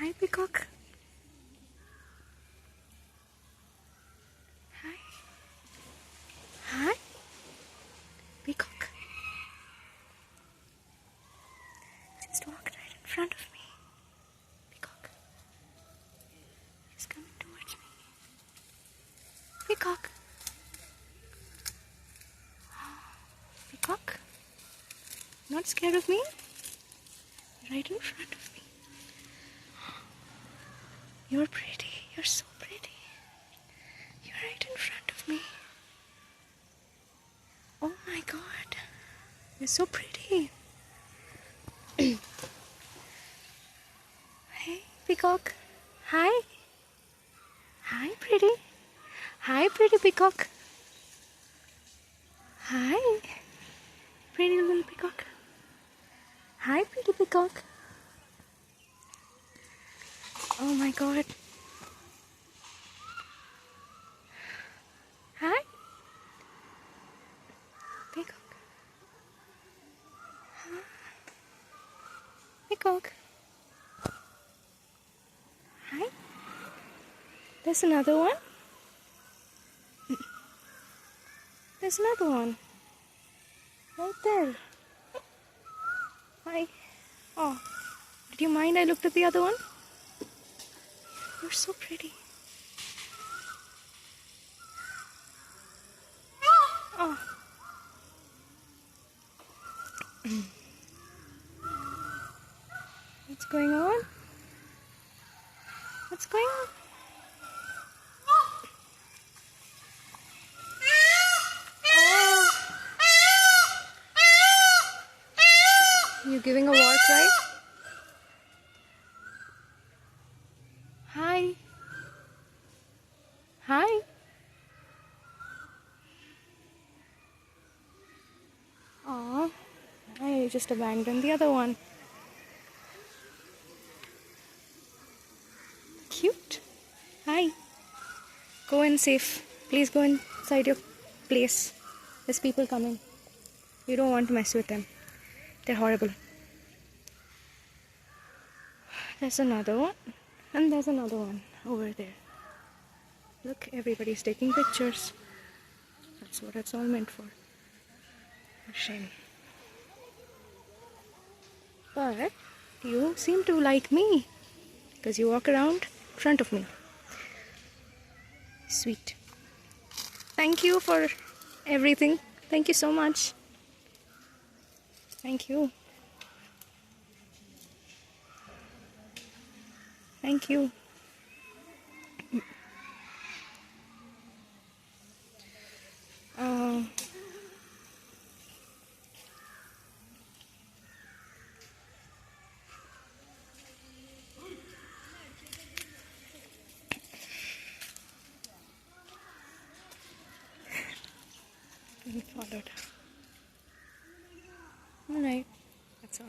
Hi, peacock. Hi. Hi. Peacock. Just walked right in front of me. Peacock. He's coming towards me. Peacock. Peacock. Not scared of me? Right in front of me. You're pretty. You're so pretty. You're right in front of me. Oh my god. You're so pretty. Hey, peacock. Hi. Hi, pretty. Hi, pretty peacock. Hi. Pretty little peacock. Hi, pretty peacock. Oh my god. Hi. Peacock. Huh? Peacock. Hi. There's another one. There's another one. Right there. Hi. Oh. Did you mind I looked at the other one? You're so pretty. Oh. What's going on? What's going on? Oh. You giving a war cry? Hi. Hi. Oh, I just abandoned the other one. Cute. Hi. Go in safe. Please go inside your place. There's people coming. You don't want to mess with them. They're horrible. There's another one. And there's another one over there. Look, everybody's taking pictures. That's what it's all meant for. A shame. But you seem to like me because you walk around in front of me. Sweet. Thank you for everything. Thank you so much. Thank you. Thank you. Uh, followed. Alright, that's all.